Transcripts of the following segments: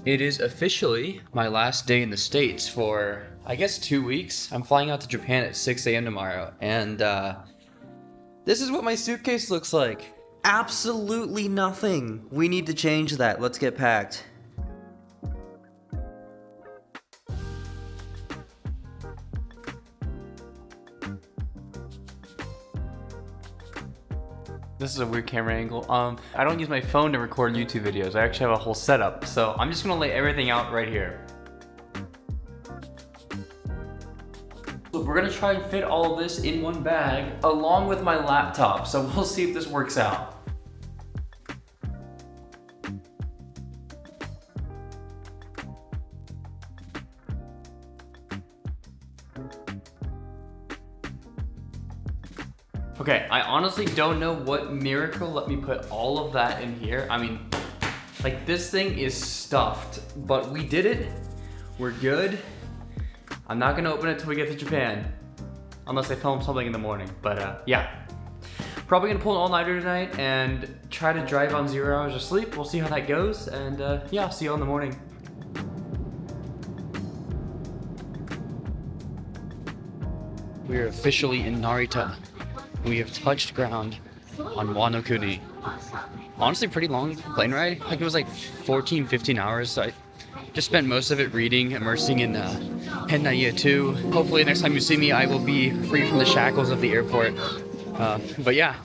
It is officially my last day in the States for, I guess, 2 weeks. I'm flying out to Japan at 6 a.m. tomorrow, and this is what my suitcase looks like. Absolutely nothing. We need to change that. Let's get packed. This is a weird camera angle. I don't use my phone to record YouTube videos. I actually have a whole setup. So I'm just gonna lay everything out right here. So we're gonna try and fit all of this in one bag along with my laptop. So we'll see if this works out. Okay, I honestly don't know what miracle let me put all of that in here. I mean, like, this thing is stuffed, but we did it. We're good. I'm not gonna open it till we get to Japan, unless I film something in the morning, but yeah. Probably gonna pull an all-nighter tonight and try to drive on 0 hours of sleep. We'll see how that goes, and yeah, I'll see you all in the morning. We are officially in Narita. We have touched ground on Wano Kuni. Honestly, pretty long plane ride. Like, it was like 14, 15 hours. So I just spent most of it reading, immersing in Nagoya 2. Hopefully next time you see me, I will be free from the shackles of the airport. But yeah.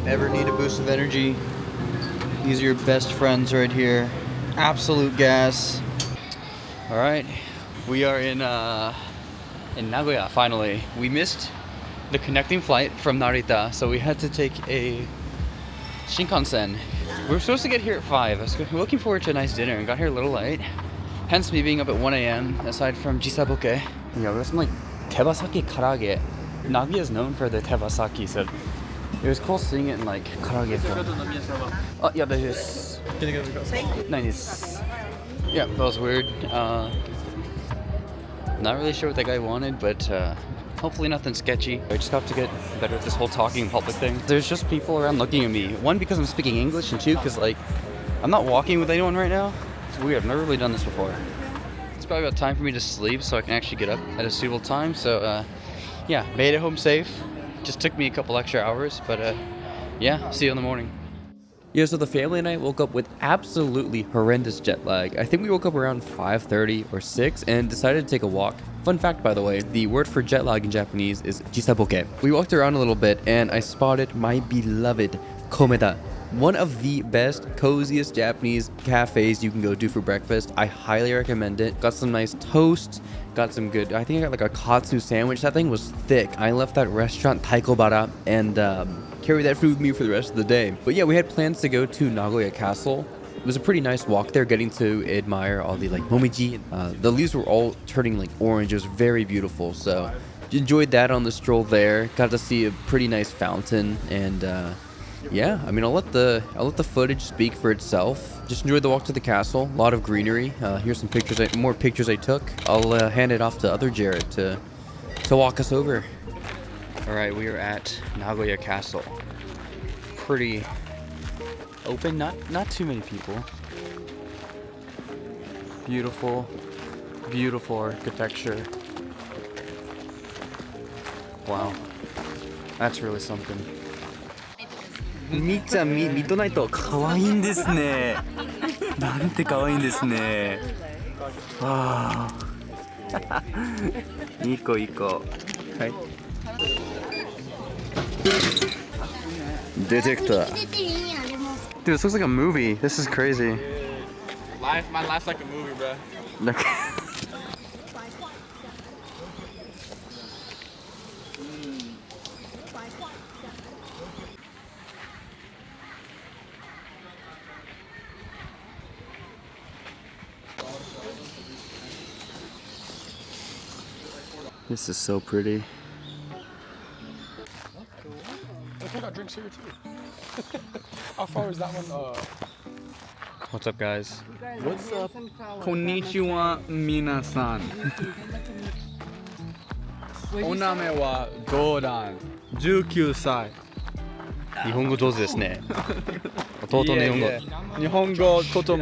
Ever need a boost of energy? These are your best friends right here. Absolute gas. All right, we are in Nagoya finally. We missed the connecting flight from Narita, so we had to take a Shinkansen. We were supposed to get here at 5. I was looking forward to a nice dinner and got here a little late. Hence me being up at 1 a.m. aside from jisaboke. Yeah, we got some like tebasaki karage. Nagoya is known for the tebasaki, so it was cool seeing it in like karage form. Oh, yeah, that is. Nice. Yeah, that was weird. Not really sure what that guy wanted, but hopefully nothing sketchy. I just have to get better at this whole talking in public thing. There's just people around looking at me. One, because I'm speaking English, and two, because like I'm not walking with anyone right now. It's weird. I've never really done this before. It's probably about time for me to sleep so I can actually get up at a suitable time. So yeah, made it home safe. Just took me a couple extra hours, but yeah, see you in the morning. Yeah, so the family and I woke up with absolutely horrendous jet lag. I think we woke up around 5:30 or 6 and decided to take a walk. Fun fact, by the way, the word for jet lag in Japanese is jisaboke. We walked around a little bit and I spotted my beloved Komeda. One of the best, coziest Japanese cafes you can go do for breakfast. I highly recommend it. Got some nice toast, got some good, I think I got like a katsu sandwich. That thing was thick. I left that restaurant Taikobara and carry that food with me for the rest of the day. But yeah, we had plans to go to Nagoya Castle. It was a pretty nice walk there, getting to admire all the like momiji. The leaves were all turning like orange. It was very beautiful. So enjoyed that on the stroll there. Got to see a pretty nice fountain, and yeah, I mean, I'll let the footage speak for itself. Just enjoyed the walk to the castle. A lot of greenery. Here's some pictures. More pictures I took. I'll hand it off to other Jared to walk us over. All right, we are at Nagoya Castle. Pretty open. Not too many people. Beautiful, beautiful architecture. Wow, that's really something. みっちゃん見とないと可愛いんですね。なんて可愛いんですね。わあ。いい子いい子。はい。Detector. Dude, this looks like a movie. This is crazy. My life's like a movie, bro. Look. This is so pretty. they got drinks here too. How far is that one? What's up, guys? What's up? Konnichiwa, minasan. Oname wa Doran. 19歳. 日本語上手ですね。弟の日本語。日本語トト。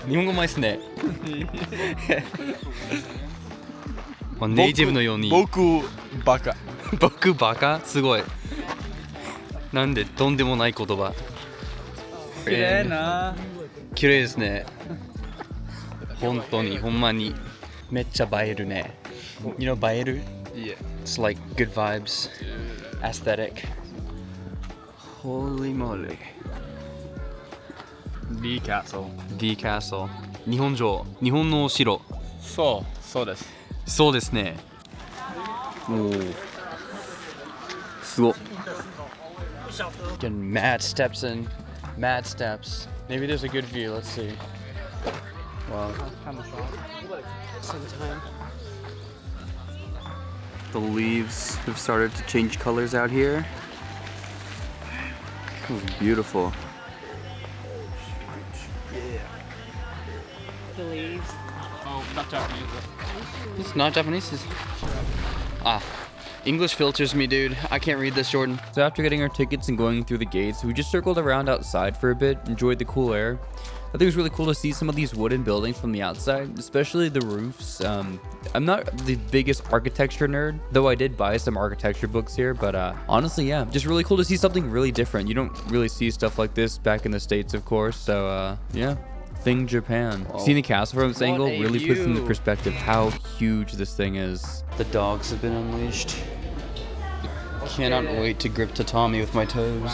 日本語うまいっすね。ネイティブのように。僕バカ。僕バカ？すごい。なんでとんでもない言葉。綺麗な。綺麗ですね。本当にほんまにめっちゃ映えるね。You know 映える？ Yeah. It's like good vibes, aesthetic. Holy moly. D Castle. D Castle. 日本城。日本のお城。そうです。そうですね。おー。すごっ。Getting mad steps in. Mad steps. Maybe there's a good view. Let's see. Wow. The leaves have started to change colors out here. It was beautiful. The leaves. Oh, not Japanese. It's not Japanese. English filters me, dude. I can't read this, Jordan. So after getting our tickets and going through the gates, we just circled around outside for a bit, enjoyed the cool air. I think it was really cool to see some of these wooden buildings from the outside, especially the roofs. I'm not the biggest architecture nerd, though I did buy some architecture books here, but honestly, yeah, just really cool to see something really different. You don't really see stuff like this back in the States, of course, so yeah. Thing Japan. Seeing the castle from this angle really puts into perspective how huge this thing is. The dogs have been unleashed. Cannot wait to grip tatami with my toes.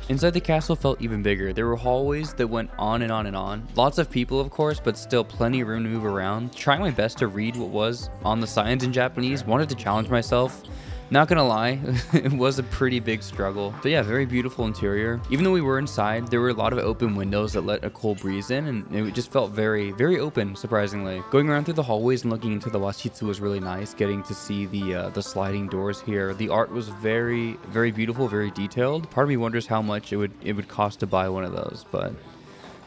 Inside the castle felt even bigger. There were hallways that went on and on and on. Lots of people, of course, but still plenty of room to move around. Trying my best to read what was on the signs in Japanese. Wanted to challenge myself. Not gonna lie, it was a pretty big struggle. But yeah, very beautiful interior. Even though we were inside, there were a lot of open windows that let a cool breeze in, and it just felt very, very open, surprisingly. Going around through the hallways and looking into the washitsu was really nice, getting to see the sliding doors here. The art was very, very beautiful, very detailed. Part of me wonders how much it would cost to buy one of those, but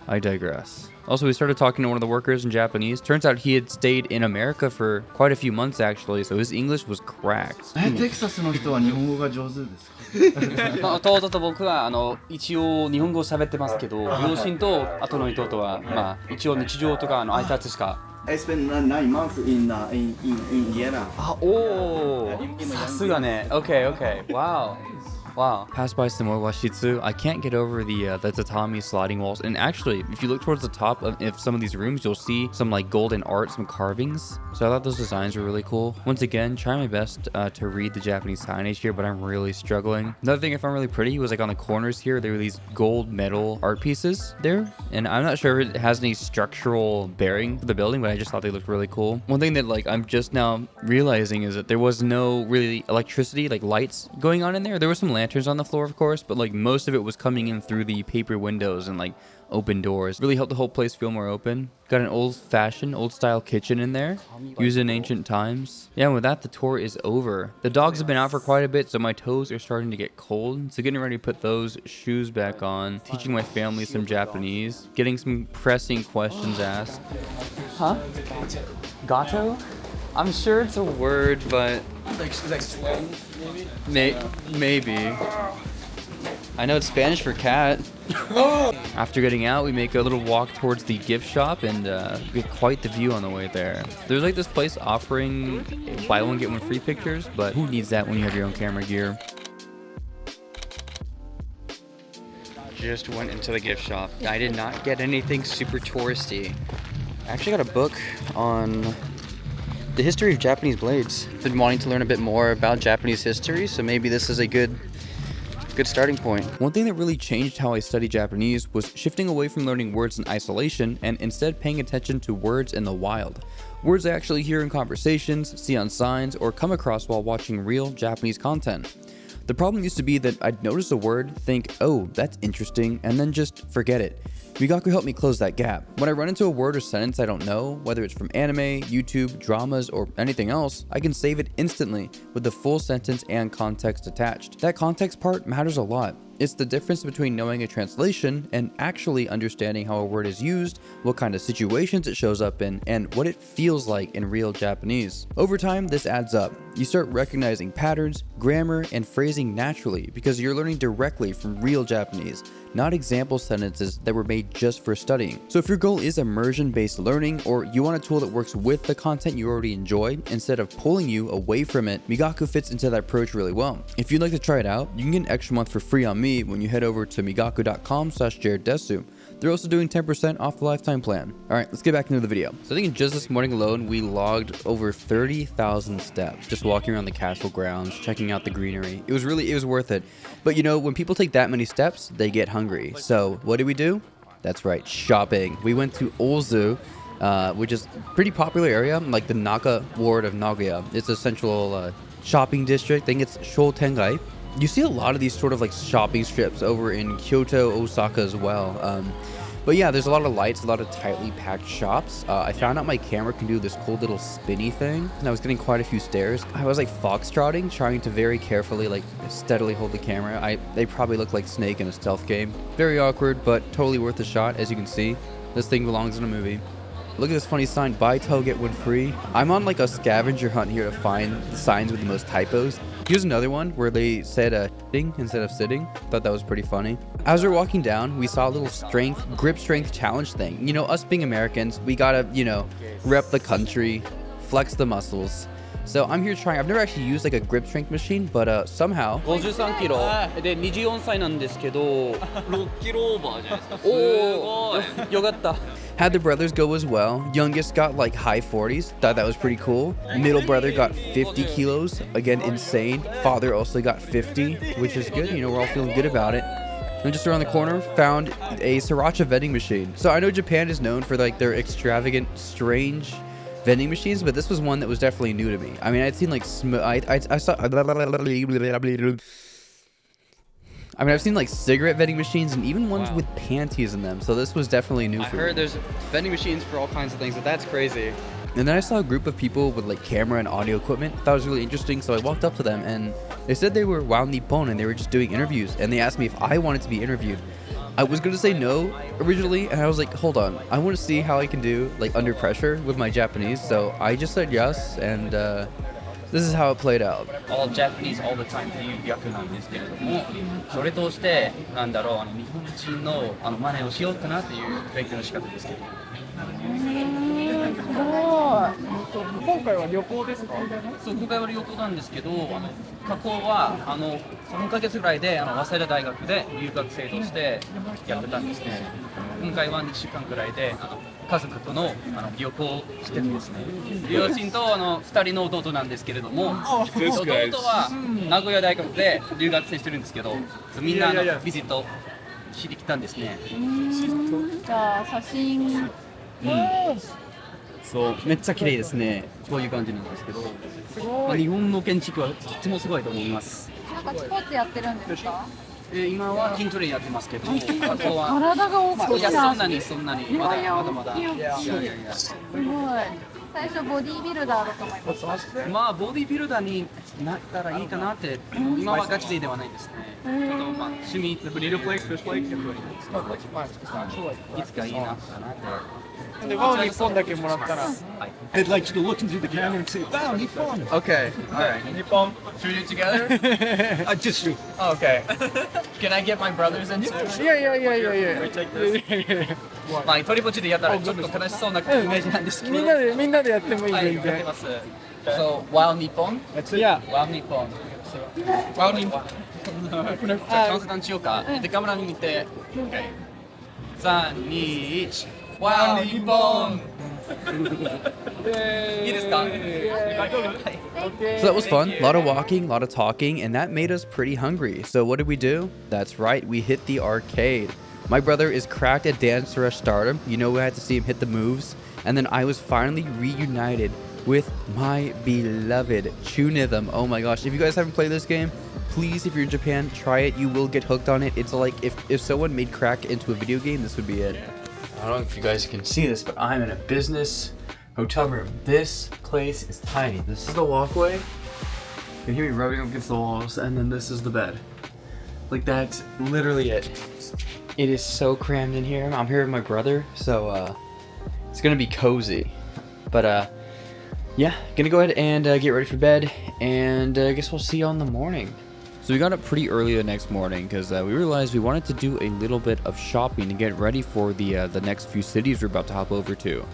I digress. Also, we started talking to one of the workers in Japanese. Turns out he had stayed in America for quite a few months, actually, so his English was cracked. テキサスの人は日本語が上手ですか？弟と僕は一応日本語を喋ってますけど、両親と後の弟は一応日常とか挨拶しか。I spent 9 months in Indiana. さすがね。Okay. Wow. Passed by some more washitsu. I can't get over the tatami sliding walls. And actually, if you look towards the top of some of these rooms, you'll see some like golden art, some carvings. So I thought those designs were really cool. Once again, trying my best to read the Japanese signage here, but I'm really struggling. Another thing I found really pretty was like on the corners here, there were these gold metal art pieces there. And I'm not sure if it has any structural bearing for the building, but I just thought they looked really cool. One thing that like I'm just now realizing is that there was no really electricity, like lights going on in there. There were some lanterns on the floor, of course, but like most of it was coming in through the paper windows and like open doors. Really helped the whole place feel more open. Got an old-fashioned, old-style kitchen in there, used in ancient times. Yeah, and with that, the tour is over. The dogs have been out for quite a bit, so my toes are starting to get cold. So getting ready to put those shoes back on, teaching my family some Japanese, getting some pressing questions asked. Huh? Gato? I'm sure it's a word, but Like slang, maybe? maybe. I know it's Spanish for cat. After getting out, we make a little walk towards the gift shop and get quite the view on the way there. There's like this place offering buy one get one free pictures, but who needs that when you have your own camera gear? Just went into the gift shop. I did not get anything super touristy. I actually got a book on the history of Japanese blades. Been wanting to learn a bit more about Japanese history, so maybe this is a good starting point. One thing that really changed how I study Japanese was shifting away from learning words in isolation and instead paying attention to words in the wild. Words I actually hear in conversations, see on signs, or come across while watching real Japanese content. The problem used to be that I'd notice a word, think, oh, that's interesting, and then just forget it. Migaku helped me close that gap. When I run into a word or sentence I don't know, whether it's from anime, YouTube, dramas, or anything else, I can save it instantly with the full sentence and context attached. That context part matters a lot. It's the difference between knowing a translation and actually understanding how a word is used, what kind of situations it shows up in, and what it feels like in real Japanese. Over time, this adds up. You start recognizing patterns, grammar, and phrasing naturally because you're learning directly from real Japanese, not example sentences that were made just for studying. So if your goal is immersion-based learning, or you want a tool that works with the content you already enjoy instead of pulling you away from it, Migaku fits into that approach really well. If you'd like to try it out, you can get an extra month for free on me when you head over to migaku.com/jareddesu. They're also doing 10% off the lifetime plan. Alright, let's get back into the video. So I think just this morning alone, we logged over 30,000 steps just walking around the castle grounds, checking out the greenery. It was worth it. But you know, when people take that many steps, they get hungry. So what did we do? That's right, shopping. We went to Oozu, which is a pretty popular area, like the Naka ward of Nagoya. It's a central shopping district. I think it's Shotengai. You see a lot of these sort of like shopping strips over in Kyoto, Osaka as well. But yeah, there's a lot of lights, a lot of tightly packed shops. I found out my camera can do this cool little spinny thing, and I was getting quite a few stares. I was like foxtrotting, trying to very carefully, like steadily hold the camera. They probably look like Snake in a stealth game. Very awkward, but totally worth a shot. As you can see, this thing belongs in a movie. Look at this funny sign, buy toe, get one free. I'm on like a scavenger hunt here to find the signs with the most typos. Here's another one where they said sitting instead of sitting. Thought that was pretty funny. As we were walking down, we saw a little grip strength challenge thing. You know, us being Americans, we gotta, you know, rep the country, flex the muscles. So I'm here trying. I've never actually used like a grip strength machine, but somehow. 53キロで24歳なんですけど6キロオーバーじゃないですか。すごいよかった。 Had the brothers go as well. Youngest got like high 40s. Thought that was pretty cool. Middle brother got 50 kilos. Again, insane. Father also got 50, which is good. You know, we're all feeling good about it. And just around the corner, found a sriracha vending machine. So I know Japan is known for like their extravagant, strange vending machines, but this was one that was definitely new to me. I mean, I'd seen like I've seen like cigarette vending machines and even ones with panties in them. So this was definitely new for me. I heard there's vending machines for all kinds of things, but that's crazy. And then I saw a group of people with like camera and audio equipment. Thought it was really interesting, so I walked up to them and they said they were Wow Nippon and they were just doing interviews. And they asked me if I wanted to be interviewed. I was gonna say no originally, and I was like, hold on, I want to see how I can do like under pressure with my Japanese. So I just said yes, and this is how it played out. All Japanese all the time っていう逆なんですけれども、それとしてなんだろう、日本人の真似をしようかなっていう勉強の仕方ですけど。今回は旅行ですか？そう、今回は旅行なんですけど、過去は3ヶ月ぐらいで早稲田大学で留学生としてやってたんですね。今回は2週間ぐらいで家族との旅行してるんですね。両親と2人の弟なんですけれども、弟は名古屋大学で留学生してるんですけど、みんなビジットしに来たんですね。じゃあ写真。そう、めっちゃ綺麗ですね。こういう感じなんですけど、日本の建築はとってもすごいと思います。なんかスポーツやってるんですか？今は筋トレやってますけど、あとは体が大きいな。そんなにまだ。すごい。最初ボディービルダーだと思います。まあボディビルダーになったらいいかなって。今はガチ勢ではないですね。ちょっとまあ趣味。いつかいいなって。で、ワオ日本だけもらったら。I'd like you to look into the camera and say, wow, Nippon. Okay, alright. Nippon. Should we do it together? Just you. Oh, okay. Can I get my brothers in too? いや。まあ、トリポチでやったらちょっと悲しそうなイメージなんですけど。みんなでやってもいいはい、全然。やってます。So, Wow Nippon? Yeah. Wow Nippon. Wow Nippon. じゃあ、カウントダウンしようか。で、カメラに見て。Okay. 3、2、1。Wow Nippon! いいですか？ So that was fun. A lot of walking, a lot of talking, and that made us pretty hungry. So what did we do? That's right, we hit the arcade. My brother is cracked at Dance Rush stardom. You know, we had to see him hit the moves. And then I was finally reunited with my beloved Chunithm. Oh my gosh, if you guys haven't played this game, please, if you're in Japan, try it. You will get hooked on it. It's like if someone made crack into a video game, this would be it. I don't know if you guys can see this, but I'm in a business hotel room. This place is tiny. This is the walkway. You can hear me rubbing up against the walls, and then this is the bed. Like, that's literally it. It is so crammed in here. I'm here with my brother, so it's gonna be cozy. But yeah, gonna go ahead and get ready for bed, and I guess we'll see you in the morning. So we got up pretty early the next morning because we realized we wanted to do a little bit of shopping to get ready for the next few cities we're about to hop over to.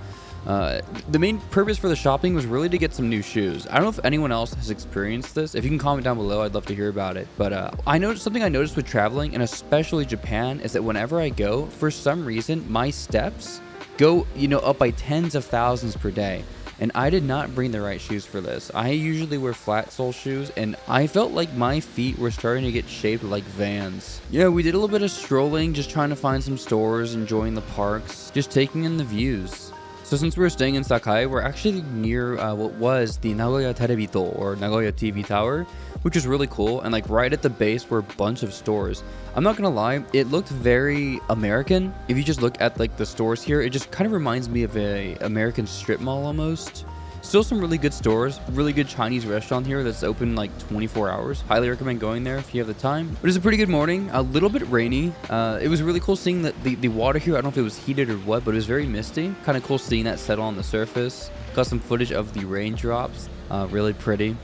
The main purpose for the shopping was really to get some new shoes. I don't know if anyone else has experienced this. If you can comment down below, I'd love to hear about it. But I noticed something I noticed with traveling, and especially Japan, is that whenever I go, for some reason, my steps go, up by tens of thousands per day. And I did not bring the right shoes for this. I usually wear flat sole shoes, and I felt like my feet were starting to get shaped like Vans. Yeah, we did a little bit of strolling, just trying to find some stores, enjoying the parks, just taking in the views. So since we're staying in Sakai, we're actually near what was the Nagoya Terebito, or Nagoya TV Tower, which is really cool. And like right at the base were a bunch of stores. I'm not gonna lie, it looked very American. If you just look at like the stores here, it just kind of reminds me of a American strip mall almost. Still some really good stores, really good Chinese restaurant here that's open like 24 hours. Highly recommend going there if you have the time. But it was a pretty good morning, a little bit rainy. It was really cool seeing the water here. I don't know if it was heated or what, but it was very misty. Kind of cool seeing that settle on the surface. Got some footage of the raindrops, really pretty.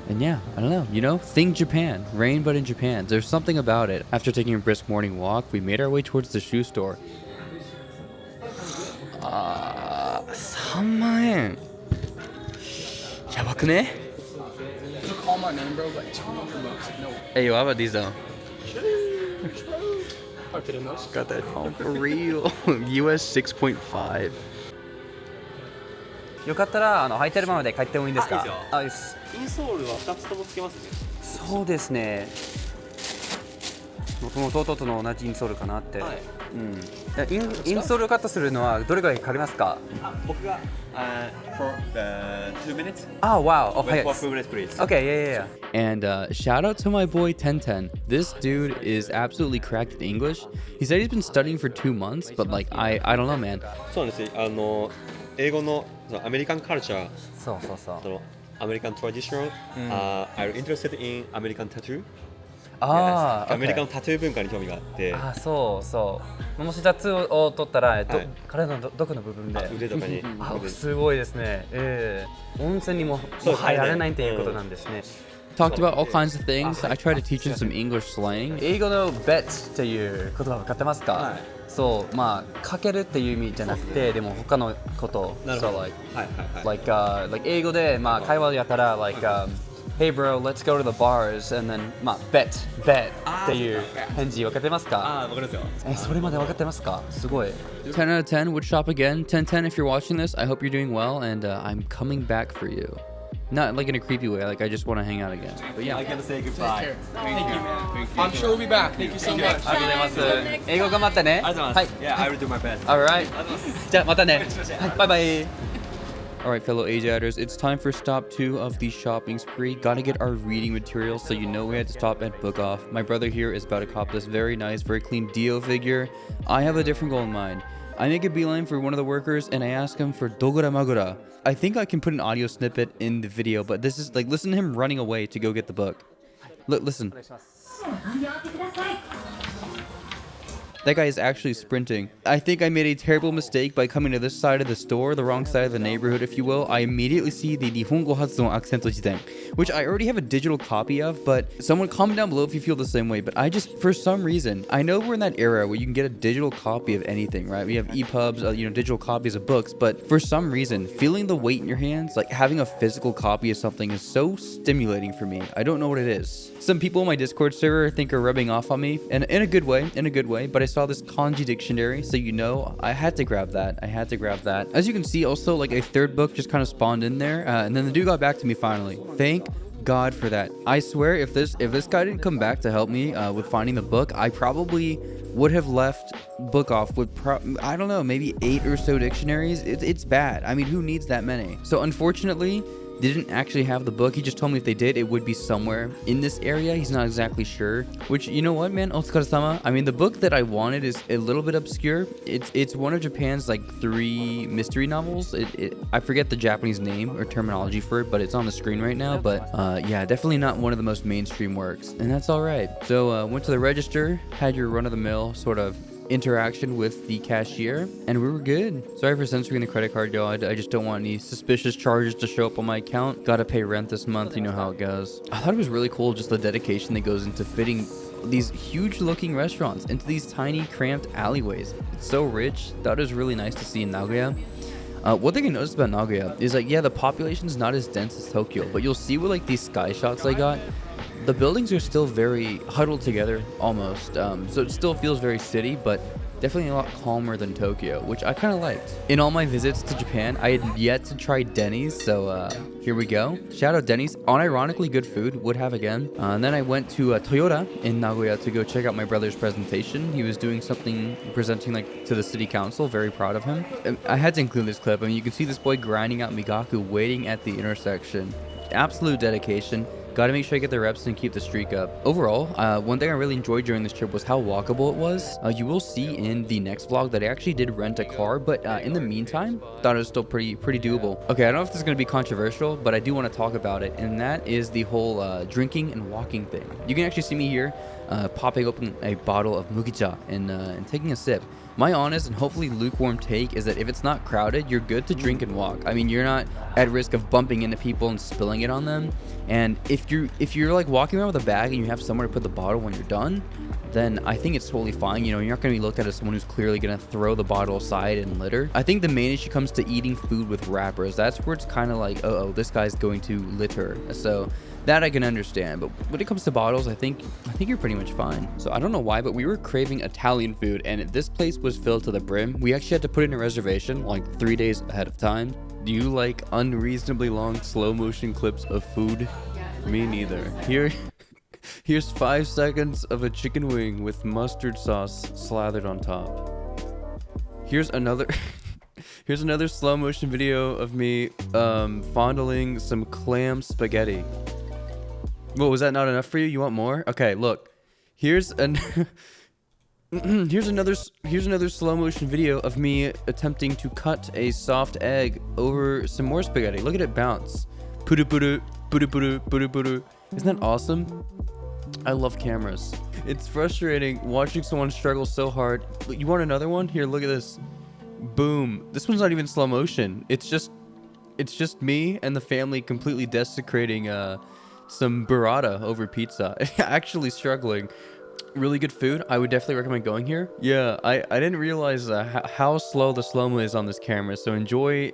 And yeah, I don't know, think Japan, rain but in Japan. There's something about it. After taking a brisk morning walk, we made our way towards the shoe store. 3万円やばくね? Call my name, bro, like $200. No. Hey, yo, how about these though? I fit in those. Got that home for real. US 6.5. よかったら履いてるままで帰ってもいいんですか？いいですよ。あ、です。インソールは2つともつけますね。そうですね。僕も弟の同じインソールかなって。はい。うん。インソールカットするのはどれぐらいかかりますか？僕がfor 2 minutes. Oh wow. Oh, Wait for 早い。 2 minutes, please. Okay, yeah. And shout out to my boy 1010. This dude is absolutely cracked at English. He said he's been studying for 2 months, but like I don't know, man. そうなんですよ。英語のそのアメリカンカルチャー、そうそうそう。そのアメリカントラディショナル、I'm interested in American tattoo. ああ、アメリカのタトゥー文化に興味があって、あ、そうそう。もしタトゥーを取ったら、はい体のどこの部分で？腕とかに。あ、すごいですね。温泉にも入られないっていうことなんですね。Talked about all kinds of things. I tried to teach him some English slang. 英語の bet っていう言葉分かってますか？はい。そう、まあかけるっていう意味じゃなくて、でも他のこと。なるほど。 So はいはいはい。 like 英語でまあ会話やったら Hey bro, let's go to the bars, and then まあ bet っていう返事分かってますか？わかりますよ。それまで分かってますか？すごい。10 out of 10 would shop again. 1010, if you're watching this, I hope you're doing well, and I'm coming back for you. Not like in a creepy way, like I just want to hang out again. But yeah. I gotta say Take goodbye. care. Thank you, man. I'm sure we'll be back. Thank you so much. ありがとうございます。英語頑張ってね。ありがとうございます。Yeah, I will do my best. Alright. じゃあまたね。はい、バイバイ。Alright, fellow Asiaters, it's time for stop 2 of the shopping spree. Gotta get our reading materials, so you know we had to stop at Book Off. My brother here is about to cop this very nice, very clean Dio figure. I have a different goal in mind. I make a beeline for one of the workers, and I ask him for Dogura Magura. I think I can put an audio snippet in the video, but this is like, listen to him running away to go get the book. Listen. That guy is actually sprinting. I think I made a terrible mistake by coming to this side of the store, the wrong side of the neighborhood, if you will. I immediately see the Nihongo Hatsudon Accento Jiten, which I already have a digital copy of, but someone comment down below if you feel the same way. But I just, for some reason, I know we're in that era where you can get a digital copy of anything, right? We have EPUBs, digital copies of books, but for some reason, feeling the weight in your hands, like having a physical copy of something is so stimulating for me. I don't know what it is. Some people in my Discord server I think are rubbing off on me, and in a good way, but I saw this kanji dictionary, so I had to grab that. As you can see, also like a third book just kind of spawned in there, and then the dude got back to me finally. Thank God for that. I swear, if this guy didn't come back to help me with finding the book, I probably would have left Book Off with maybe 8 or so dictionaries. It's bad. I mean, who needs that many? So unfortunately, They didn't actually have the book. He just told me if they did, it would be somewhere in this area. He's not exactly sure. Which, you know what, man? Otsukaresama. I mean, the book that I wanted is a little bit obscure. It's one of Japan's like 3 mystery novels. I forget the Japanese name or terminology for it, but it's on the screen right now. But yeah, definitely not one of the most mainstream works, and that's all right. So went to the register, had your run-of-the-mill sort of interaction with the cashier, and we were good. Sorry for censoring the credit card, y'all. I just don't want any suspicious charges to show up on my account. Gotta pay rent this month, you know how it goes. I thought it was really cool, just the dedication that goes into fitting these huge looking restaurants into these tiny cramped alleyways. It's so rich. Thought it was really nice to see in Nagoya. One thing I noticed about Nagoya is like, yeah, the population's not as dense as Tokyo, but you'll see with like these sky shots I got, the buildings are still very huddled together almost. So it still feels very city, but definitely a lot calmer than Tokyo, which I kind of liked. In all my visits to Japan, I had yet to try Denny's, so here we go. Shout out Denny's. Unironically good food, would have again. And then I went to Toyota in Nagoya to go check out my brother's presentation. He was doing something, presenting like to the city council. Very proud of him. I had to include this clip. I mean, you can see this boy grinding out Migaku, waiting at the intersection. Absolute dedication. Got to make sure I get the reps and keep the streak up. Overall, one thing I really enjoyed during this trip was how walkable it was. You will see in the next vlog that I actually did rent a car, but in the meantime, thought it was still pretty doable. Okay, I don't know if this is going to be controversial, but I do want to talk about it, and that is the whole drinking and walking thing. You can actually see me here popping open a bottle of mugicha and taking a sip. My honest and hopefully lukewarm take is that if it's not crowded, you're good to drink and walk. I mean, you're not at risk of bumping into people and spilling it on them. And if you're like walking around with a bag and you have somewhere to put the bottle when you're done, then I think it's totally fine. You know, you're not going to be looked at as someone who's clearly going to throw the bottle aside and litter. I think the main issue comes to eating food with wrappers. That's where it's kind of like, oh, this guy's going to litter. So that I can understand, but when it comes to bottles, I think you're pretty much fine. So I don't know why, but we were craving Italian food, and this place was filled to the brim. We actually had to put in a reservation like 3 days ahead of time. Do you like unreasonably long slow motion clips of food? Me neither. Here's 5 seconds of a chicken wing with mustard sauce slathered on top. Here's another here's another slow motion video of me fondling some clam spaghetti. What, was that not enough for you? You want more? Okay, look. Here's another slow motion video of me attempting to cut a soft egg over some more spaghetti. Look at it bounce. Puru puru puru puru puru puru. Isn't that awesome? I love cameras. It's frustrating watching someone struggle so hard. You want another one? Here, look at this. Boom. This one's not even slow motion. It's just me and the family completely desecrating some burrata over pizza. Actually struggling. Really good food. I would definitely recommend going here. Yeah, I didn't realize how slow the slow-mo is on this camera, so enjoy.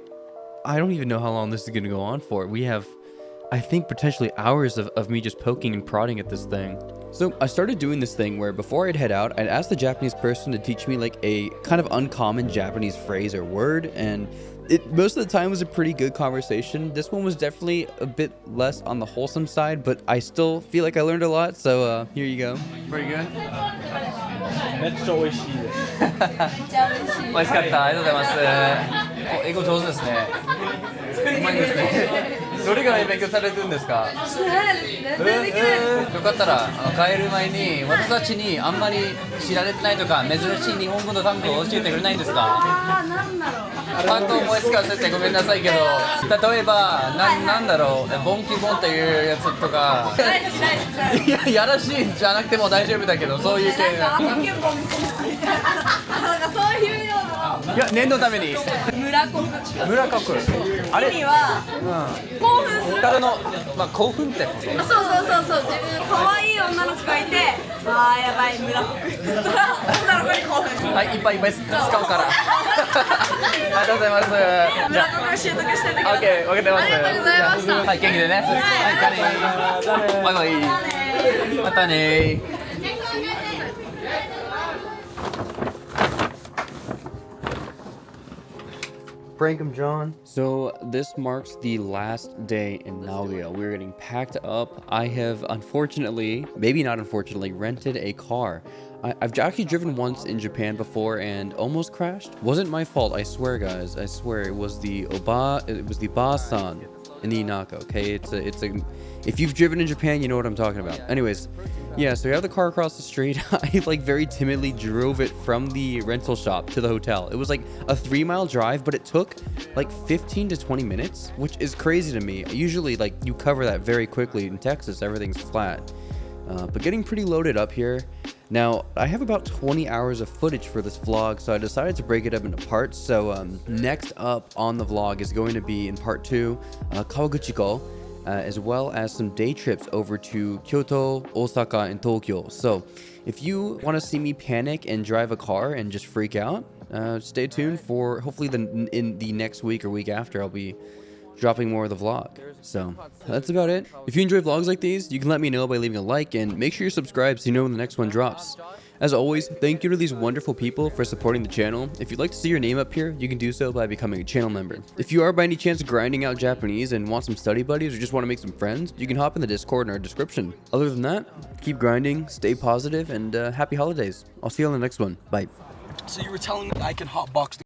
I don't even know how long this is going to go on for. We have, I think, potentially hours of me just poking and prodding at this thing. So I started doing this thing where before I'd head out, I'd ask the Japanese person to teach me like a kind of uncommon Japanese phrase or word, and it most of the time was a pretty good conversation. This one was definitely a bit less on the wholesome side, but I still feel like I learned a lot, so here you go. Pretty good? めっちゃ美味しいです。美味しかった。ありがとうございます。英語上手ですね。うまいですね。どれぐらい勉強されてるんですか？してないです。全然できないです。よかったら帰る前に私たちにあんまり知られてないとか珍しい日本語の単語を教えてくれないんですか？なんだろう。パッと思いつかせてごめんなさいけど、例えばなんだろう、ボンキボンっていうやつとか。いややらしいじゃなくても大丈夫だけど、そういう系。なんかそういうような。いや念のために。村国。あれ。意味は興奮する。誰のまあ興奮ってこと。そう。自分可愛い女の子がいて、ああやばい村国って言ったら女の子に興奮する。はいいっぱい使うから。ありがとうございます。じゃあ習得しててください。オッケー、わかってます。ありがとうございました。はい、元気でね。はい、じゃあね。バイバイ。またね。Prank him, John. So this marks the last day in Nagoya. We're getting packed up. I have unfortunately, maybe not unfortunately, rented a car. I've actually driven once in Japan before and almost crashed. Wasn't my fault, I swear, guys. I swear it was the ba-san. in the Inaka, okay? It's a if you've driven in Japan, you know what I'm talking about. Anyways, yeah, so we have the car across the street. I like very timidly drove it from the rental shop to the hotel. It was like a 3-mile drive, but it took like 15 to 20 minutes, which is crazy to me. Usually like you cover that very quickly. In Texas, everything's flat. But getting pretty loaded up here. Now, I have about 20 hours of footage for this vlog, so I decided to break it up into parts. So next up on the vlog is going to be in part 2, Kawaguchiko, as well as some day trips over to Kyoto, Osaka, and Tokyo. So if you want to see me panic and drive a car and just freak out, stay tuned for hopefully in the next week or week after I'll be dropping more of the vlog. So that's about it. If you enjoy vlogs like these, you can let me know by leaving a like and make sure you're subscribed so you know when the next one drops. As always, thank you to these wonderful people for supporting the channel. If you'd like to see your name up here, you can do so by becoming a channel member. If you are by any chance grinding out Japanese and want some study buddies or just want to make some friends, you can hop in the Discord in our description. Other than that, keep grinding, stay positive, and happy holidays. I'll see you on the next one. Bye. So you were telling me I can hotbox the